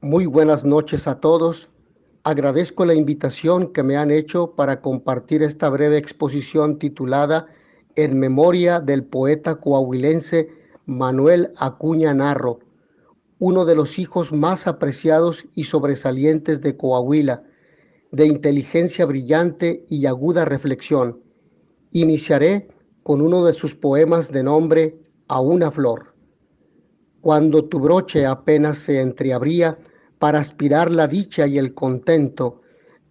Muy buenas noches a todos. Agradezco la invitación que me han hecho para compartir esta breve exposición titulada En memoria del poeta coahuilense Manuel Acuña Narro, uno de los hijos más apreciados y sobresalientes de Coahuila, de inteligencia brillante y aguda reflexión. Iniciaré con uno de sus poemas de nombre A una flor. Cuando tu broche apenas se entreabría para aspirar la dicha y el contento,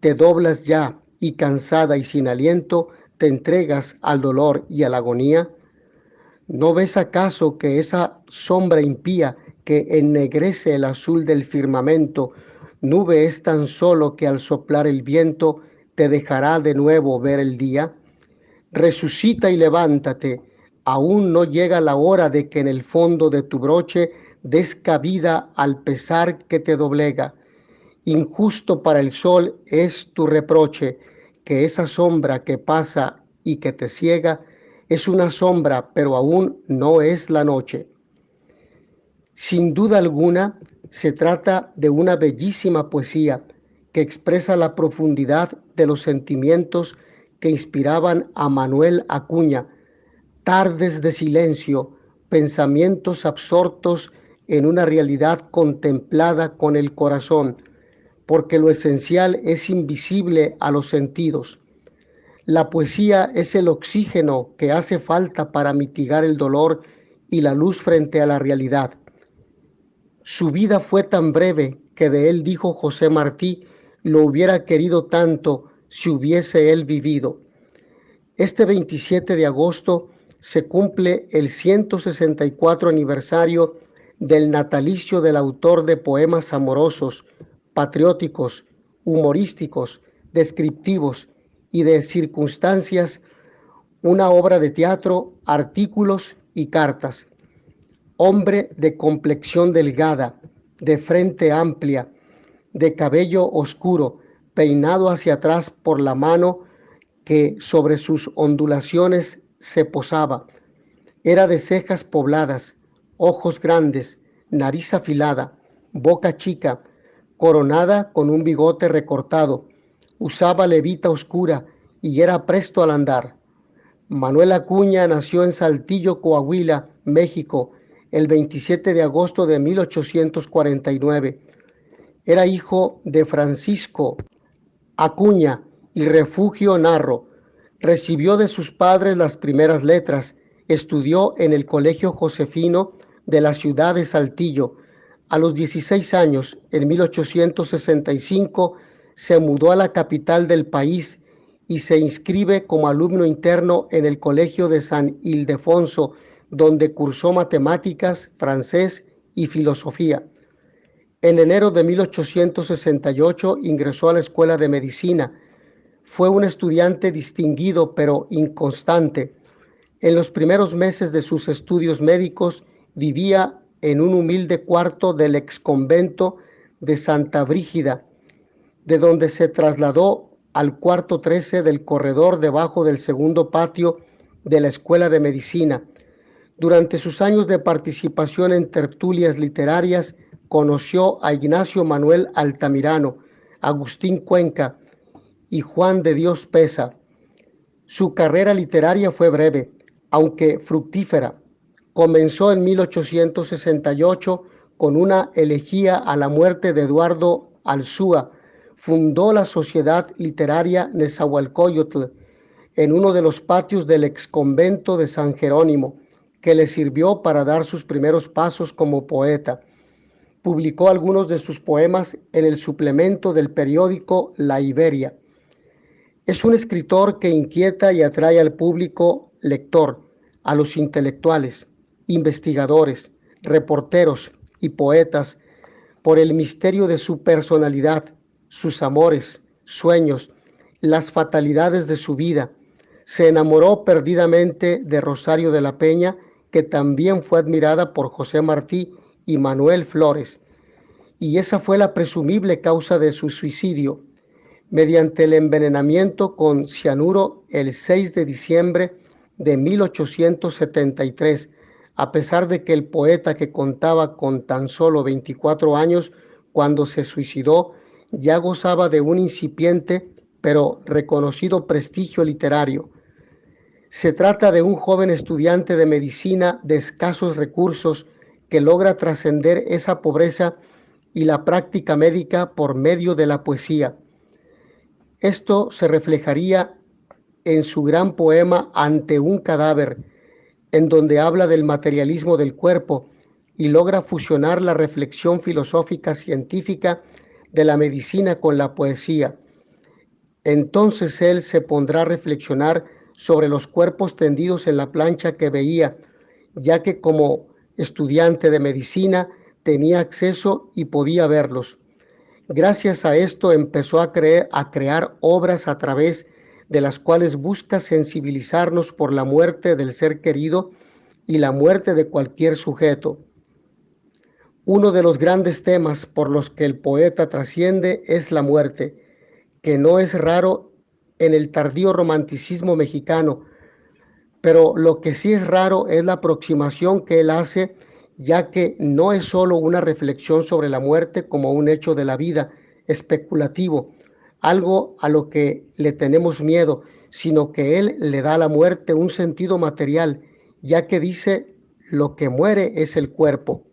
te doblas ya y cansada y sin aliento te entregas al dolor y a la agonía. ¿No ves acaso que esa sombra impía que ennegrece el azul del firmamento, nube es tan solo que al soplar el viento te dejará de nuevo ver el día? Resucita y levántate, aún no llega la hora de que en el fondo de tu broche des cabida al pesar que te doblega. Injusto para el sol es tu reproche, que esa sombra que pasa y que te ciega es una sombra, pero aún no es la noche. Sin duda alguna, se trata de una bellísima poesía que expresa la profundidad de los sentimientos que inspiraban a Manuel Acuña, tardes de silencio, pensamientos absortos en una realidad contemplada con el corazón, porque lo esencial es invisible a los sentidos. La poesía es el oxígeno que hace falta para mitigar el dolor y la luz frente a la realidad. Su vida fue tan breve que de él dijo José Martí, lo hubiera querido tanto si hubiese él vivido. Este 27 de agosto se cumple el 164 aniversario del natalicio del autor de poemas amorosos, patrióticos, humorísticos, descriptivos y de circunstancias, una obra de teatro, artículos y cartas. Hombre de complexión delgada, de frente amplia, de cabello oscuro, peinado hacia atrás por la mano que sobre sus ondulaciones se posaba. Era de cejas pobladas, ojos grandes, nariz afilada, boca chica, coronada con un bigote recortado. Usaba levita oscura y era presto al andar. Manuel Acuña nació en Saltillo, Coahuila, México, el 27 de agosto de 1849. Era hijo de Francisco Acuña y Refugio Narro. Recibió de sus padres las primeras letras. Estudió en el Colegio Josefino de la ciudad de Saltillo. A los 16 años, en 1865, se mudó a la capital del país y se inscribe como alumno interno en el Colegio de San Ildefonso, donde cursó matemáticas, francés y filosofía. En enero de 1868 ingresó a la Escuela de Medicina. Fue un estudiante distinguido pero inconstante. En los primeros meses de sus estudios médicos vivía en un humilde cuarto del exconvento de Santa Brígida, de donde se trasladó al cuarto 13 del corredor debajo del segundo patio de la Escuela de Medicina. Durante sus años de participación en tertulias literarias, conoció a Ignacio Manuel Altamirano, Agustín Cuenca y Juan de Dios Peza. Su carrera literaria fue breve, aunque fructífera. Comenzó en 1868 con una elegía a la muerte de Eduardo Alzúa. Fundó la Sociedad Literaria Nezahualcóyotl en uno de los patios del exconvento de San Jerónimo, que le sirvió para dar sus primeros pasos como poeta. Publicó algunos de sus poemas en el suplemento del periódico La Iberia. Es un escritor que inquieta y atrae al público lector, a los intelectuales, investigadores, reporteros y poetas por el misterio de su personalidad, sus amores, sueños, las fatalidades de su vida. Se enamoró perdidamente de Rosario de la Peña, que también fue admirada por José Martí y Manuel Flores, y esa fue la presumible causa de su suicidio, mediante el envenenamiento con cianuro el 6 de diciembre de 1873, a pesar de que el poeta, que contaba con tan solo 24 años, cuando se suicidó, ya gozaba de un incipiente pero reconocido prestigio literario. Se trata de un joven estudiante de medicina de escasos recursos que logra trascender esa pobreza y la práctica médica por medio de la poesía. Esto se reflejaría en su gran poema Ante un cadáver, en donde habla del materialismo del cuerpo y logra fusionar la reflexión filosófica científica de la medicina con la poesía. Entonces él se pondrá a reflexionar sobre los cuerpos tendidos en la plancha que veía, ya que como estudiante de medicina tenía acceso y podía verlos. Gracias a esto empezó a crear obras a través de las cuales busca sensibilizarnos por la muerte del ser querido y la muerte de cualquier sujeto. Uno de los grandes temas por los que el poeta trasciende es la muerte, que no es raro en el tardío romanticismo mexicano, pero lo que sí es raro es la aproximación que él hace, ya que no es solo una reflexión sobre la muerte como un hecho de la vida especulativo, algo a lo que le tenemos miedo, sino que él le da a la muerte un sentido material, ya que dice, lo que muere es el cuerpo.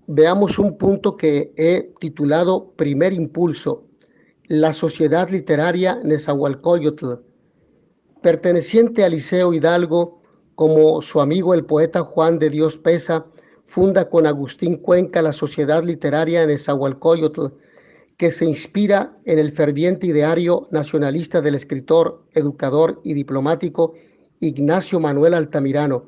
Veamos un punto que he titulado Primer Impulso, la Sociedad Literaria Nezahualcóyotl. Perteneciente al Liceo Hidalgo, como su amigo el poeta Juan de Dios Pesa, funda con Agustín Cuenca la Sociedad Literaria Nezahualcóyotl, que se inspira en el ferviente ideario nacionalista del escritor, educador y diplomático Ignacio Manuel Altamirano,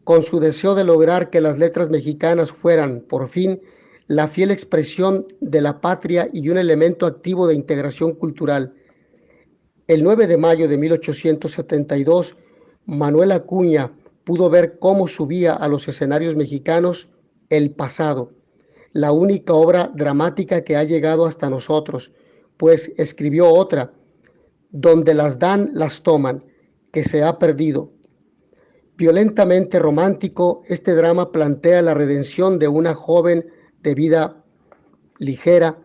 con su deseo de lograr que las letras mexicanas fueran, por fin, la fiel expresión de la patria y un elemento activo de integración cultural. El 9 de mayo de 1872, Manuel Acuña pudo ver cómo subía a los escenarios mexicanos El Pasado, la única obra dramática que ha llegado hasta nosotros, pues escribió otra, Donde las dan, las toman, que se ha perdido. Violentamente romántico, este drama plantea la redención de una joven de vida ligera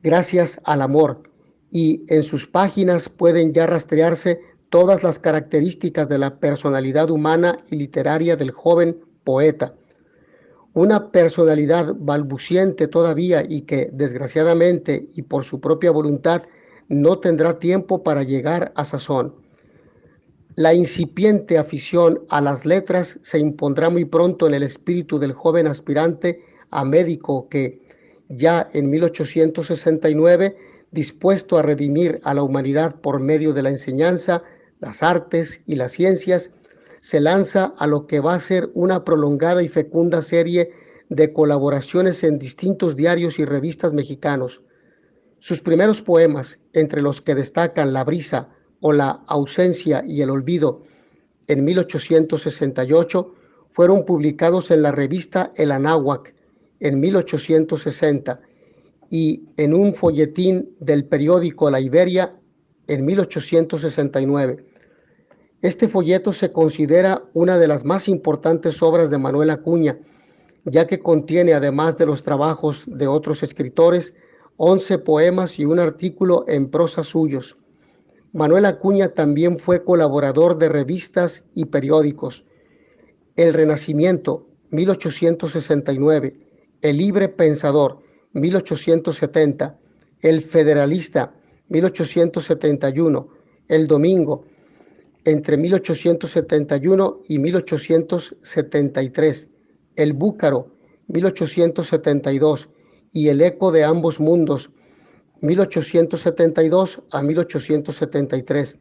gracias al amor, y en sus páginas pueden ya rastrearse todas las características de la personalidad humana y literaria del joven poeta. Una personalidad balbuciente todavía y que, desgraciadamente y por su propia voluntad, no tendrá tiempo para llegar a sazón. La incipiente afición a las letras se impondrá muy pronto en el espíritu del joven aspirante a médico que, ya en 1869, dispuesto a redimir a la humanidad por medio de la enseñanza, las artes y las ciencias, se lanza a lo que va a ser una prolongada y fecunda serie de colaboraciones en distintos diarios y revistas mexicanos. Sus primeros poemas, entre los que destacan La brisa o La ausencia y el olvido, en 1868, fueron publicados en la revista El Anáhuac en 1860 y en un folletín del periódico La Iberia en 1869. Este folleto se considera una de las más importantes obras de Manuel Acuña, ya que contiene, además de los trabajos de otros escritores, 11 poemas y un artículo en prosa suyos. Manuel Acuña también fue colaborador de revistas y periódicos. El Renacimiento, 1869, El Libre Pensador, 1870, El Federalista, 1871, El Domingo, entre 1871 y 1873, El Búcaro, 1872, y El Eco de Ambos Mundos, 1872 a 1873.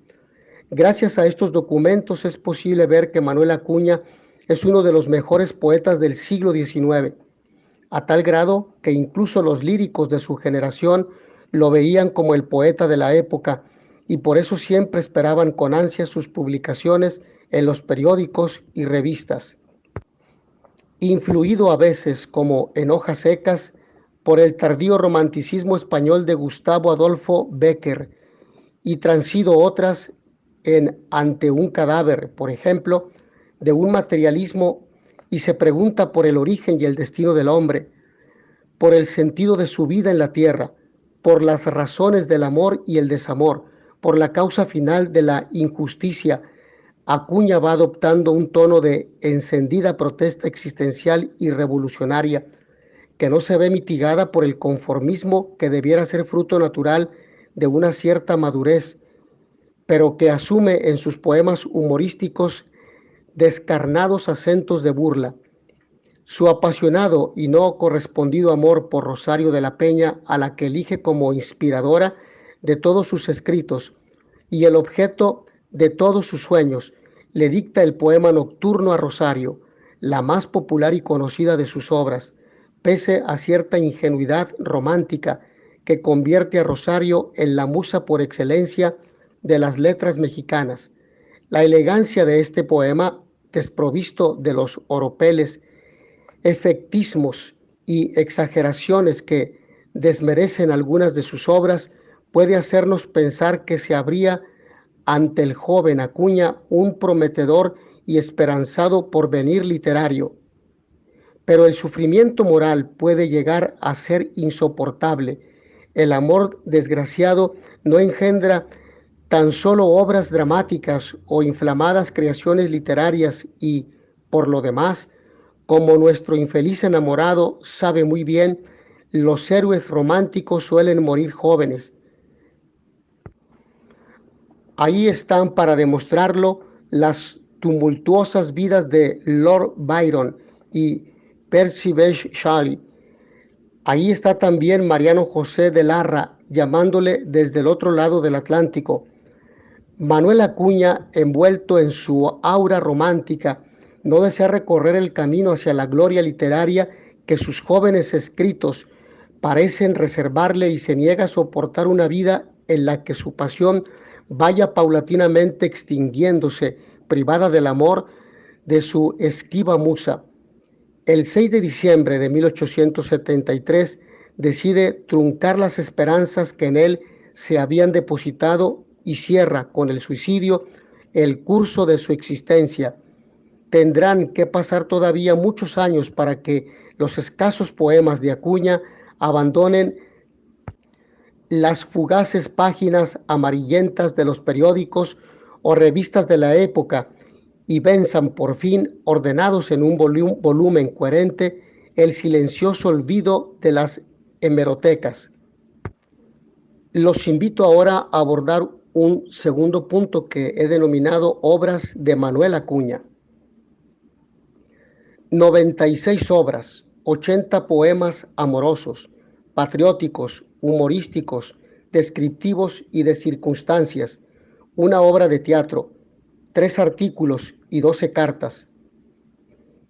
Gracias a estos documentos es posible ver que Manuel Acuña es uno de los mejores poetas del siglo XIX, a tal grado que incluso los líricos de su generación lo veían como el poeta de la época y por eso siempre esperaban con ansia sus publicaciones en los periódicos y revistas. Influido a veces, como en Hojas secas, por el tardío romanticismo español de Gustavo Adolfo Bécquer y transido otras en Ante un cadáver, por ejemplo, de un materialismo y se pregunta por el origen y el destino del hombre. por el sentido de su vida en la tierra, por las razones del amor y el desamor, por la causa final de la injusticia, Acuña va adoptando un tono de encendida protesta existencial y revolucionaria que no se ve mitigada por el conformismo que debiera ser fruto natural de una cierta madurez, pero que asume en sus poemas humorísticos descarnados acentos de burla. Su apasionado y no correspondido amor por Rosario de la Peña, a la que elige como inspiradora de todos sus escritos y el objeto de todos sus sueños, le dicta el poema nocturno a Rosario, la más popular y conocida de sus obras, pese a cierta ingenuidad romántica que convierte a Rosario en la musa por excelencia de las letras mexicanas. La elegancia de este poema, desprovisto de los oropeles, efectismos y exageraciones que desmerecen algunas de sus obras, puede hacernos pensar que se abría ante el joven Acuña un prometedor y esperanzado porvenir literario. Pero el sufrimiento moral puede llegar a ser insoportable. El amor desgraciado no engendra tan solo obras dramáticas o inflamadas creaciones literarias y, por lo demás, como nuestro infeliz enamorado sabe muy bien, los héroes románticos suelen morir jóvenes. Ahí están para demostrarlo las tumultuosas vidas de Lord Byron y Percy Bysshe Shelley. Ahí está también Mariano José de Larra, llamándole desde el otro lado del Atlántico. Manuel Acuña, envuelto en su aura romántica, no desea recorrer el camino hacia la gloria literaria que sus jóvenes escritos parecen reservarle y se niega a soportar una vida en la que su pasión vaya paulatinamente extinguiéndose, privada del amor de su esquiva musa. El 6 de diciembre de 1873 decide truncar las esperanzas que en él se habían depositado y cierra con el suicidio el curso de su existencia. Tendrán que pasar todavía muchos años para que los escasos poemas de Acuña abandonen las fugaces páginas amarillentas de los periódicos o revistas de la época y venzan por fin, ordenados en un volumen coherente, el silencioso olvido de las hemerotecas. Los invito ahora a abordar un segundo punto que he denominado obras de Manuel Acuña. 96 obras, 80 poemas amorosos, patrióticos, humorísticos, descriptivos y de circunstancias, una obra de teatro, 3 artículos y 12 cartas.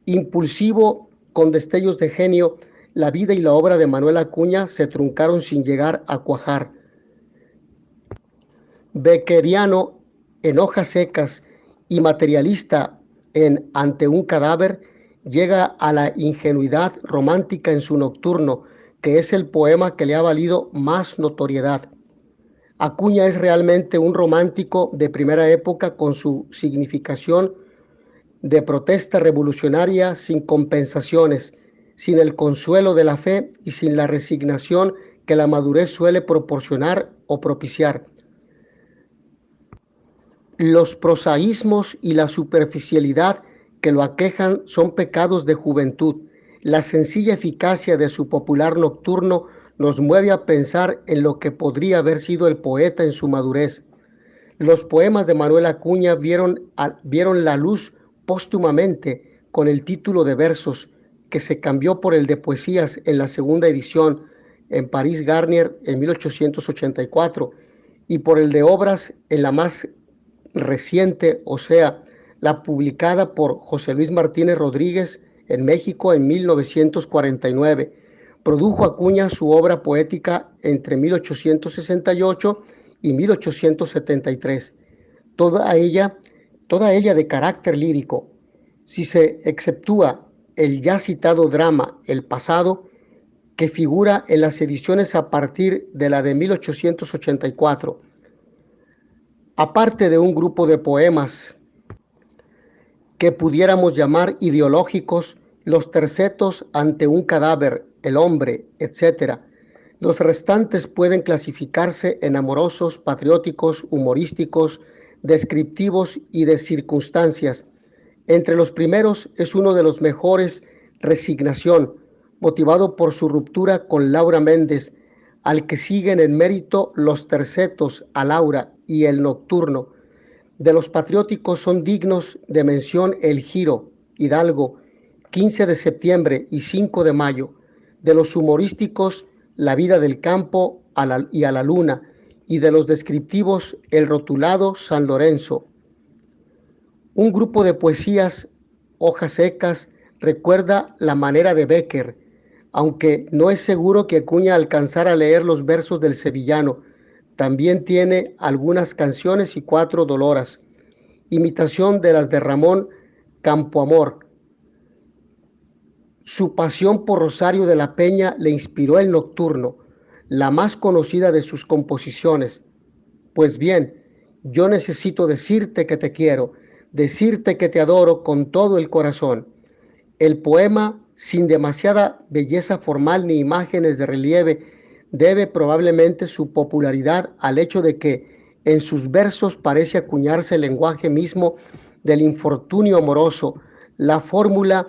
Impulsivo, con destellos de genio, la vida y la obra de Manuel Acuña se truncaron sin llegar a cuajar. Beckeriano en hojas secas y materialista en Ante un cadáver, llega a la ingenuidad romántica en su Nocturno, que es el poema que le ha valido más notoriedad. Acuña es realmente un romántico de primera época con su significación de protesta revolucionaria sin compensaciones, sin el consuelo de la fe y sin la resignación que la madurez suele proporcionar o propiciar. Los prosaísmos y la superficialidad que lo aquejan son pecados de juventud. La sencilla eficacia de su popular Nocturno nos mueve a pensar en lo que podría haber sido el poeta en su madurez. Los poemas de Manuel Acuña vieron la luz póstumamente con el título de versos, que se cambió por el de poesías en la segunda edición en París Garnier en 1884 y por el de obras en la más reciente, o sea, la publicada por José Luis Martínez Rodríguez en México en 1949. Produjo Acuña su obra poética entre 1868 y 1873, toda ella de carácter lírico. Si se exceptúa el ya citado drama El pasado, que figura en las ediciones a partir de la de 1884, aparte de un grupo de poemas que pudiéramos llamar ideológicos, los tercetos Ante un cadáver, el hombre, etc. Los restantes pueden clasificarse en amorosos, patrióticos, humorísticos, descriptivos y de circunstancias. Entre los primeros es uno de los mejores, Resignación, motivado por su ruptura con Laura Méndez, al que siguen en mérito Los Tercetos a Laura y El Nocturno. De los patrióticos son dignos de mención El Giro, Hidalgo, 15 de septiembre y 5 de mayo. De los humorísticos, La vida del campo y a la luna. Y de los descriptivos, El rotulado, San Lorenzo. Un grupo de poesías, Hojas secas, recuerda La manera de Bécquer, aunque no es seguro que Acuña alcanzara a leer los versos del sevillano. También tiene algunas canciones y 4 doloras, imitación de las de Ramón Campoamor. Su pasión por Rosario de la Peña le inspiró El Nocturno, la más conocida de sus composiciones. Pues bien, yo necesito decirte que te quiero, decirte que te adoro con todo el corazón. El poema, sin demasiada belleza formal ni imágenes de relieve, debe probablemente su popularidad al hecho de que en sus versos parece acuñarse el lenguaje mismo del infortunio amoroso, la fórmula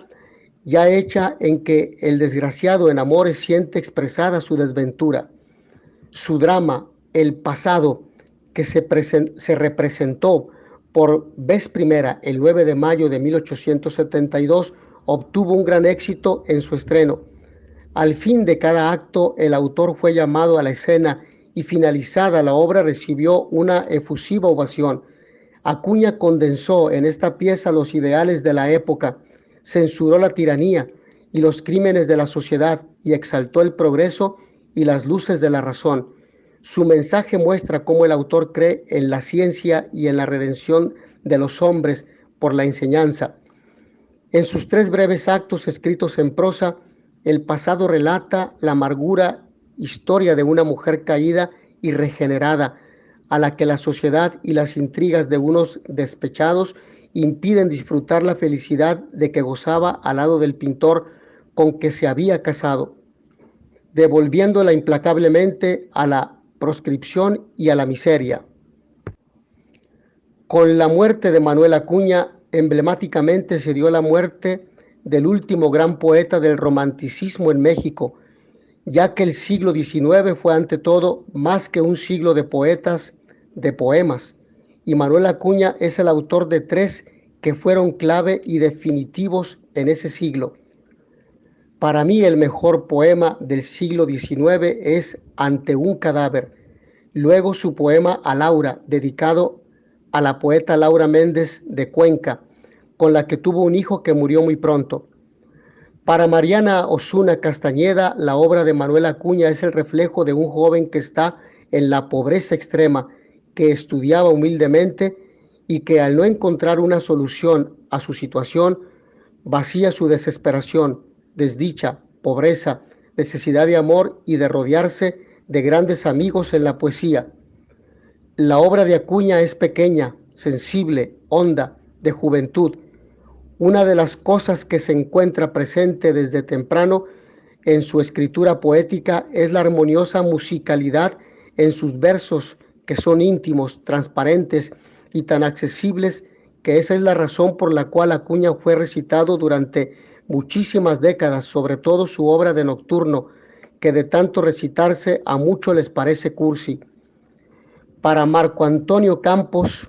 ya hecha en que el desgraciado en amores siente expresada su desventura. Su drama, El pasado, que se representó por vez primera el 9 de mayo de 1872, obtuvo un gran éxito en su estreno. Al fin de cada acto, el autor fue llamado a la escena y finalizada la obra recibió una efusiva ovación. Acuña condensó en esta pieza los ideales de la época, censuró la tiranía y los crímenes de la sociedad y exaltó el progreso y las luces de la razón. Su mensaje muestra cómo el autor cree en la ciencia y en la redención de los hombres por la enseñanza. En sus 3 breves actos escritos en prosa, El pasado relata la amargura historia de una mujer caída y regenerada, a la que la sociedad y las intrigas de unos despechados impiden disfrutar la felicidad de que gozaba al lado del pintor con que se había casado, devolviéndola implacablemente a la proscripción y a la miseria. Con la muerte de Manuel Acuña, emblemáticamente se dio la muerte del último gran poeta del romanticismo en México, ya que el siglo XIX fue ante todo más que un siglo de poetas, de poemas, y Manuel Acuña es el autor de 3 que fueron clave y definitivos en ese siglo. Para mí el mejor poema del siglo XIX es Ante un cadáver, luego su poema a Laura, dedicado a la poeta Laura Méndez de Cuenca, con la que tuvo un hijo que murió muy pronto. Para Mariana Osuna Castañeda, la obra de Manuel Acuña es el reflejo de un joven que está en la pobreza extrema, que estudiaba humildemente y que al no encontrar una solución a su situación, vacía su desesperación, desdicha, pobreza, necesidad de amor y de rodearse de grandes amigos en la poesía. La obra de Acuña es pequeña, sensible, honda, de juventud. Una de las cosas que se encuentra presente desde temprano en su escritura poética es la armoniosa musicalidad en sus versos, que son íntimos, transparentes y tan accesibles que esa es la razón por la cual Acuña fue recitado durante muchísimas décadas, sobre todo su obra de Nocturno, que de tanto recitarse a muchos les parece cursi. Para Marco Antonio Campos,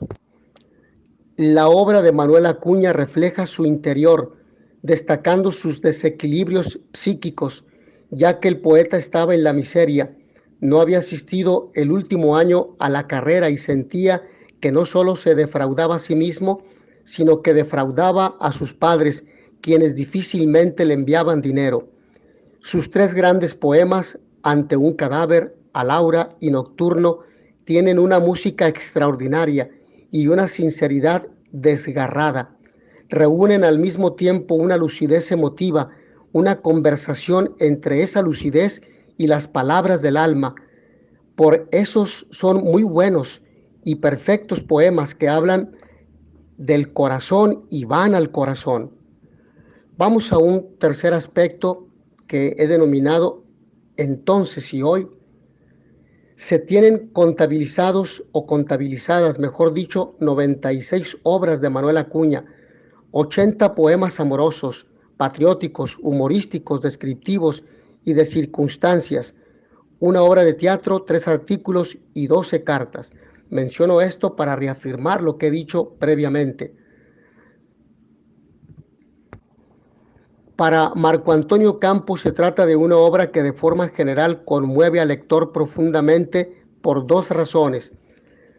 la obra de Manuel Acuña refleja su interior, destacando sus desequilibrios psíquicos, ya que el poeta estaba en la miseria, no había asistido el último año a la carrera y sentía que no solo se defraudaba a sí mismo, sino que defraudaba a sus padres, quienes difícilmente le enviaban dinero. Sus 3 grandes poemas, Ante un cadáver, A Laura y Nocturno, tienen una música extraordinaria y una sinceridad desgarrada. Reúnen al mismo tiempo una lucidez emotiva, una conversación entre esa lucidez y las palabras del alma. Por esos son muy buenos y perfectos poemas que hablan del corazón y van al corazón. Vamos a un tercer aspecto que he denominado entonces y hoy, se tienen contabilizados o contabilizadas, mejor dicho, 96 obras de Manuel Acuña, 80 poemas amorosos, patrióticos, humorísticos, descriptivos y de circunstancias, una obra de teatro, 3 artículos y 12 cartas. Menciono esto para reafirmar lo que he dicho previamente. Para Marco Antonio Campos se trata de una obra que de forma general conmueve al lector profundamente por 2 razones.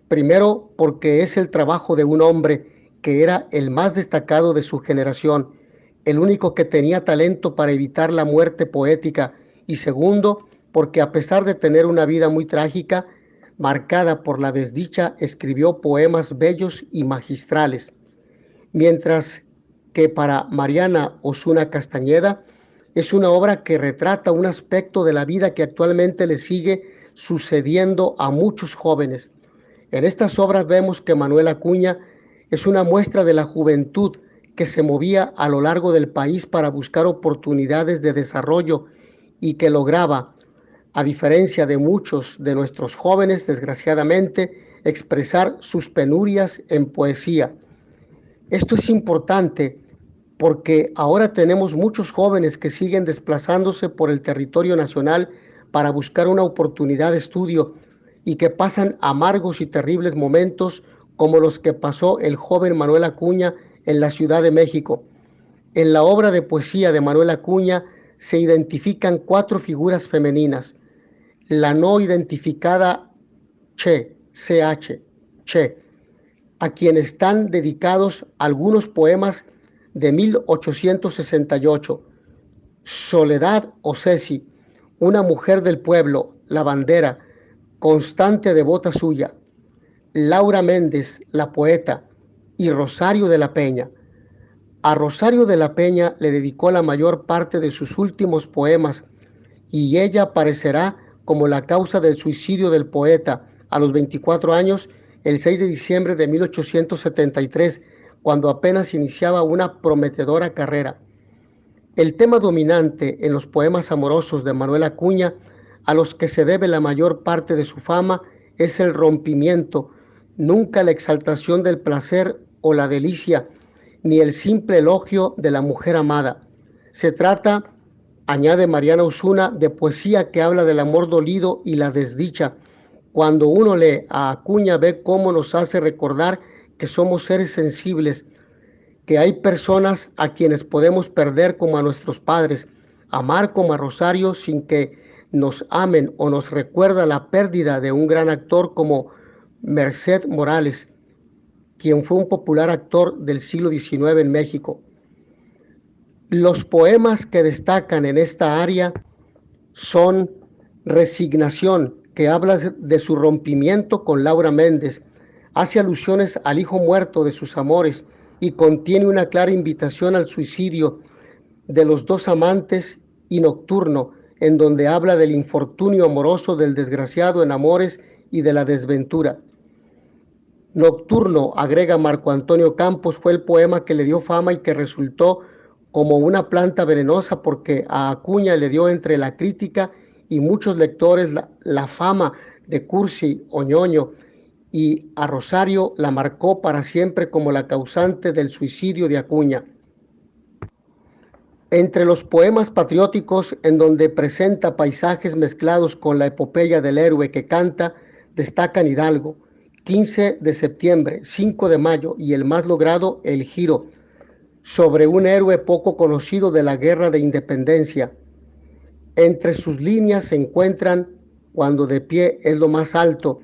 Primero, porque es el trabajo de un hombre que era el más destacado de su generación, el único que tenía talento para evitar la muerte poética. Y segundo, porque a pesar de tener una vida muy trágica, marcada por la desdicha, escribió poemas bellos y magistrales. Mientras que para Mariana Osuna Castañeda es una obra que retrata un aspecto de la vida que actualmente le sigue sucediendo a muchos jóvenes. En estas obras vemos que Manuel Acuña es una muestra de la juventud que se movía a lo largo del país para buscar oportunidades de desarrollo y que lograba, a diferencia de muchos de nuestros jóvenes, desgraciadamente, expresar sus penurias en poesía. Esto es importante porque ahora tenemos muchos jóvenes que siguen desplazándose por el territorio nacional para buscar una oportunidad de estudio y que pasan amargos y terribles momentos como los que pasó el joven Manuel Acuña en la Ciudad de México. En la obra de poesía de Manuel Acuña se identifican 4 figuras femeninas. La no identificada CH, a quien están dedicados algunos poemas de 1868. Soledad Ocesi, una mujer del pueblo, la bandera, constante devota suya. Laura Méndez, la poeta, y Rosario de la Peña. A Rosario de la Peña le dedicó la mayor parte de sus últimos poemas y ella aparecerá como la causa del suicidio del poeta a los 24 años, el 6 de diciembre de 1873, cuando apenas iniciaba una prometedora carrera. El tema dominante en los poemas amorosos de Manuel Acuña, a los que se debe la mayor parte de su fama, es el rompimiento, nunca la exaltación del placer o la delicia, ni el simple elogio de la mujer amada. Se trata, añade Mariana Osuna, de poesía que habla del amor dolido y la desdicha. Cuando uno lee a Acuña ve cómo nos hace recordar que somos seres sensibles, que hay personas a quienes podemos perder como a nuestros padres, amar como a Rosario sin que nos amen, o nos recuerda la pérdida de un gran actor como Merced Morales, quien fue un popular actor del siglo XIX en México. Los poemas que destacan en esta área son Resignación, que habla de su rompimiento con Laura Méndez, hace alusiones al hijo muerto de sus amores y contiene una clara invitación al suicidio de los 2 amantes, y Nocturno, en donde habla del infortunio amoroso del desgraciado en amores y de la desventura. Nocturno, agrega Marco Antonio Campos, fue el poema que le dio fama y que resultó como una planta venenosa porque a Acuña le dio entre la crítica y muchos lectores la fama de cursi o ñoño, y a Rosario la marcó para siempre como la causante del suicidio de Acuña. Entre los poemas patrióticos, en donde presenta paisajes mezclados con la epopeya del héroe que canta, destacan Hidalgo, 15 de septiembre, 5 de mayo y el más logrado, El Giro, sobre un héroe poco conocido de la Guerra de Independencia. Entre sus líneas se encuentran Cuando de pie es lo más alto,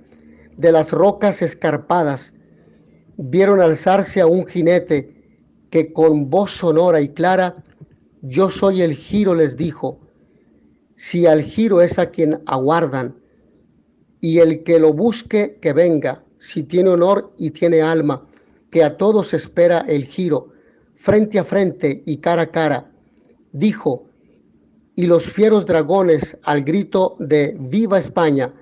de las rocas escarpadas, vieron alzarse a un jinete que con voz sonora y clara, yo soy el Giro, les dijo. Si al Giro es a quien aguardan, y el que lo busque que venga, si tiene honor y tiene alma, que a todos espera el Giro, frente a frente y cara a cara, dijo, y los fieros dragones al grito de ¡Viva España!,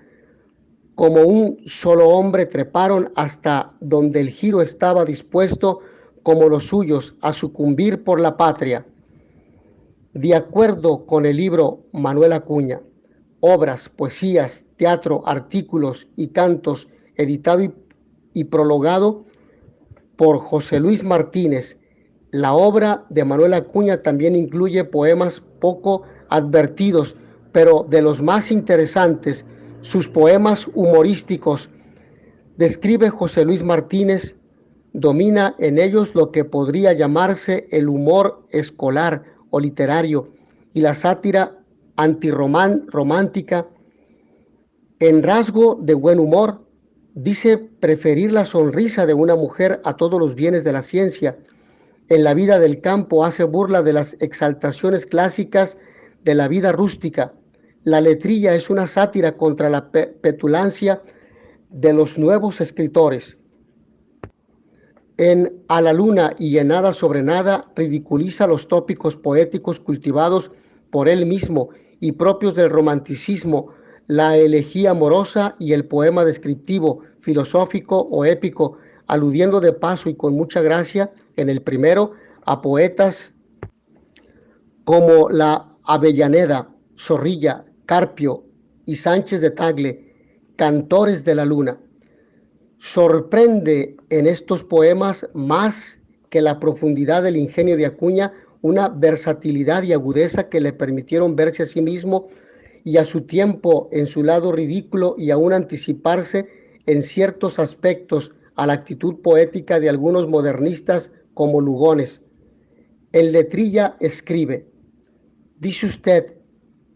como un solo hombre treparon hasta donde el Giro estaba dispuesto, como los suyos, a sucumbir por la patria. De acuerdo con el libro Manuel Acuña, obras, poesías, teatro, artículos y cantos, editado y prologado por José Luis Martínez. La obra de Manuel Acuña también incluye poemas poco advertidos, pero de los más interesantes. Sus poemas humorísticos describe José Luis Martínez, domina en ellos lo que podría llamarse el humor escolar o literario y la sátira antirromántica. En rasgo de buen humor, dice preferir la sonrisa de una mujer a todos los bienes de la ciencia. En la vida del campo hace burla de las exaltaciones clásicas de la vida rústica. La letrilla es una sátira contra la petulancia de los nuevos escritores. En A la Luna y en Nada sobre Nada ridiculiza los tópicos poéticos cultivados por él mismo y propios del romanticismo, la elegía amorosa y el poema descriptivo, filosófico o épico, aludiendo de paso y con mucha gracia en el primero a poetas como la Avellaneda, Zorrilla, Carpio y Sánchez de Tagle, cantores de la luna. Sorprende en estos poemas más que la profundidad del ingenio de Acuña, una versatilidad y agudeza que le permitieron verse a sí mismo y a su tiempo en su lado ridículo y aún anticiparse en ciertos aspectos a la actitud poética de algunos modernistas como Lugones. En letrilla escribe: dice usted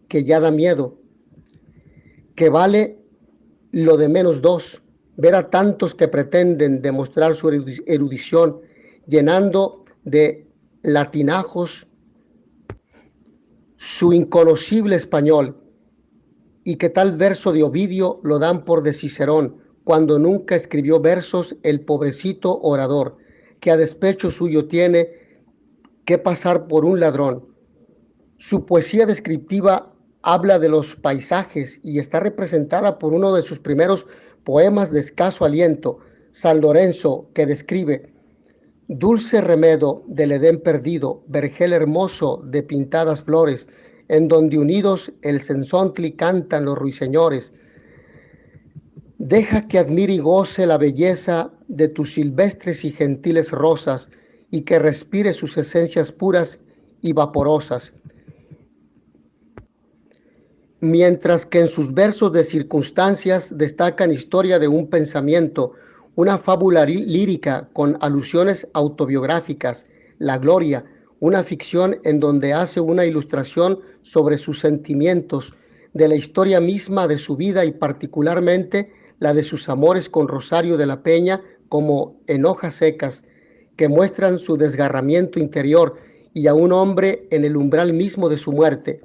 que ya da miedo, que vale lo de menos dos, ver a tantos que pretenden demostrar su erudición, llenando de latinajos su inconocible español, y que tal verso de Ovidio lo dan por de Cicerón, cuando nunca escribió versos el pobrecito orador, que a despecho suyo tiene que pasar por un ladrón. Su poesía descriptiva habla de los paisajes y está representada por uno de sus primeros poemas de escaso aliento, San Lorenzo, que describe: dulce remedo del Edén perdido, vergel hermoso de pintadas flores, en donde unidos el censontli cantan los ruiseñores. Deja que admire y goce la belleza de tus silvestres y gentiles rosas, y que respire sus esencias puras y vaporosas. Mientras que en sus versos de circunstancias destacan historia de un pensamiento, una fábula lírica con alusiones autobiográficas, La Gloria, una ficción en donde hace una ilustración sobre sus sentimientos, de la historia misma de su vida y particularmente la de sus amores con Rosario de la Peña, como En Hojas Secas, que muestran su desgarramiento interior y a un hombre en el umbral mismo de su muerte.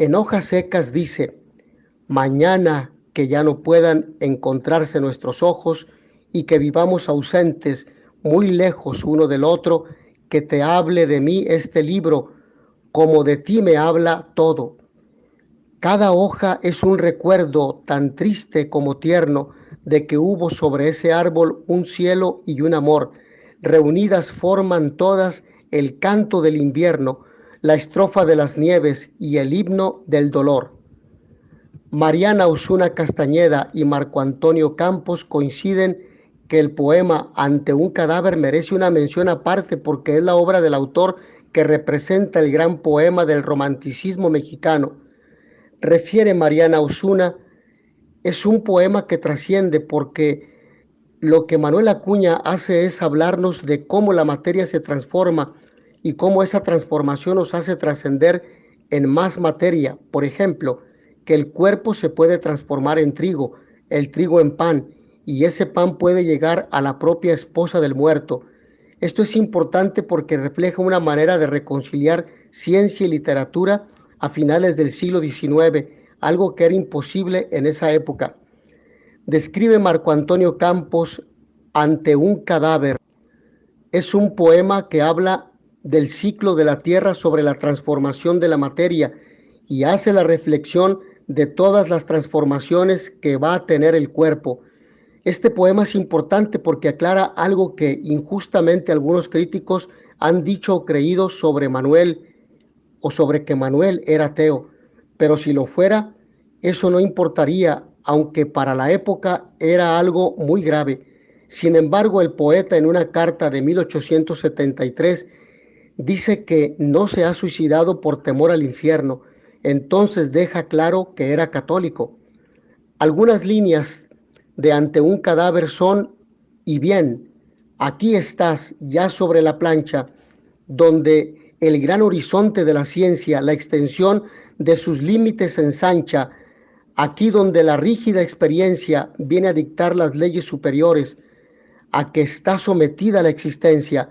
En Hojas Secas dice: mañana que ya no puedan encontrarse nuestros ojos y que vivamos ausentes, muy lejos uno del otro, que te hable de mí este libro, como de ti me habla todo. Cada hoja es un recuerdo tan triste como tierno de que hubo sobre ese árbol un cielo y un amor. Reunidas forman todas el canto del invierno, la estrofa de las nieves y el himno del dolor. Mariana Osuna Castañeda y Marco Antonio Campos coinciden que el poema Ante un cadáver merece una mención aparte porque es la obra del autor que representa el gran poema del romanticismo mexicano. Refiere Mariana Osuna, es un poema que trasciende porque lo que Manuel Acuña hace es hablarnos de cómo la materia se transforma y cómo esa transformación nos hace trascender en más materia. Por ejemplo, que el cuerpo se puede transformar en trigo, el trigo en pan, y ese pan puede llegar a la propia esposa del muerto. Esto es importante porque refleja una manera de reconciliar ciencia y literatura a finales del siglo XIX, algo que era imposible en esa época. Describe Marco Antonio Campos Ante un cadáver. Es un poema que habla del ciclo de la Tierra sobre la transformación de la materia y hace la reflexión de todas las transformaciones que va a tener el cuerpo. Este poema es importante porque aclara algo que injustamente algunos críticos han dicho o creído sobre Manuel o sobre que Manuel era ateo, pero si lo fuera, eso no importaría, aunque para la época era algo muy grave. Sin embargo, el poeta en una carta de 1873 dice que no se ha suicidado por temor al infierno, entonces deja claro que era católico. Algunas líneas de ante un cadáver son, y bien, aquí estás ya sobre la plancha, donde el gran horizonte de la ciencia, la extensión de sus límites ensancha, aquí donde la rígida experiencia viene a dictar las leyes superiores, a que está sometida la existencia,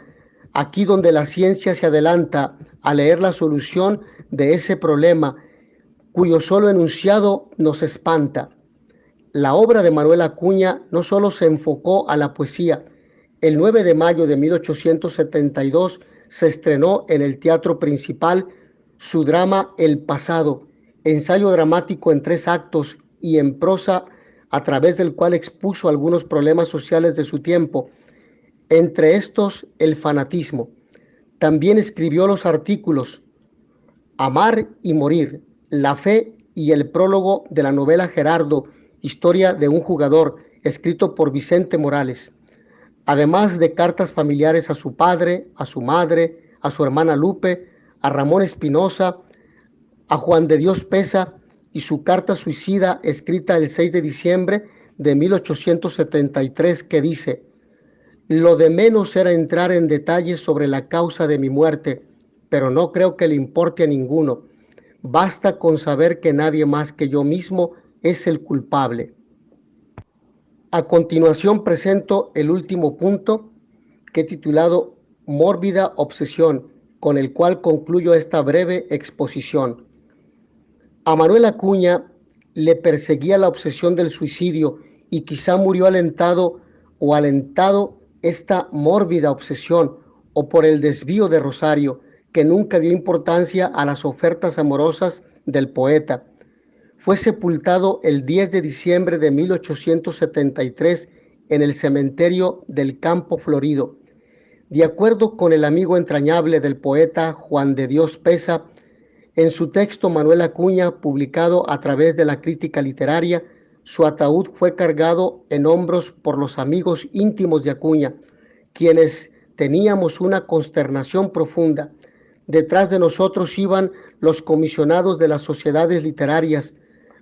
aquí donde la ciencia se adelanta a leer la solución de ese problema, cuyo solo enunciado nos espanta. La obra de Manuel Acuña no solo se enfocó a la poesía. El 9 de mayo de 1872 se estrenó en el Teatro Principal su drama El Pasado, ensayo dramático en 3 actos y en prosa, a través del cual expuso algunos problemas sociales de su tiempo, entre estos el fanatismo. También escribió los artículos Amar y Morir, La Fe y el prólogo de la novela Gerardo, historia de un jugador, escrito por Vicente Morales, además de cartas familiares a su padre, a su madre, a su hermana Lupe, a Ramón Espinosa, a Juan de Dios Pesa y su carta suicida escrita el 6 de diciembre de 1873 que dice: lo de menos era entrar en detalles sobre la causa de mi muerte, pero no creo que le importe a ninguno. Basta con saber que nadie más que yo mismo es el culpable. A continuación presento el último punto que he titulado Mórbida obsesión, con el cual concluyo esta breve exposición. A Manuel Acuña le perseguía la obsesión del suicidio y quizá murió alentado esta mórbida obsesión o por el desvío de Rosario, que nunca dio importancia a las ofertas amorosas del poeta. Fue sepultado el 10 de diciembre de 1873 en el cementerio del Campo Florido. De acuerdo con el amigo entrañable del poeta Juan de Dios Pesa, en su texto Manuel Acuña, publicado a través de la crítica literaria, su ataúd fue cargado en hombros por los amigos íntimos de Acuña, quienes teníamos una consternación profunda. Detrás de nosotros iban los comisionados de las sociedades literarias,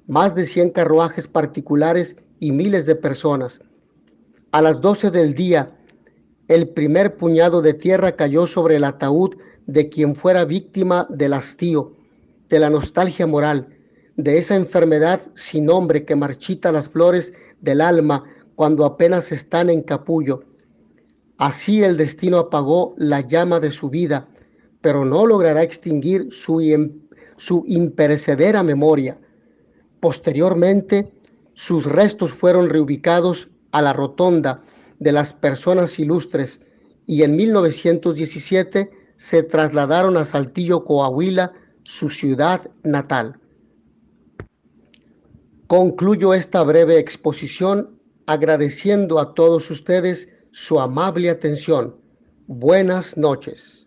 más de 100 carruajes particulares y miles de personas. A las 12 del día, el primer puñado de tierra cayó sobre el ataúd de quien fuera víctima del hastío, de la nostalgia moral, de esa enfermedad sin nombre que marchita las flores del alma cuando apenas están en capullo. Así el destino apagó la llama de su vida, pero no logrará extinguir su imperecedera memoria. Posteriormente, sus restos fueron reubicados a la rotonda de las personas ilustres y en 1917 se trasladaron a Saltillo, Coahuila, su ciudad natal. Concluyo esta breve exposición agradeciendo a todos ustedes su amable atención. Buenas noches.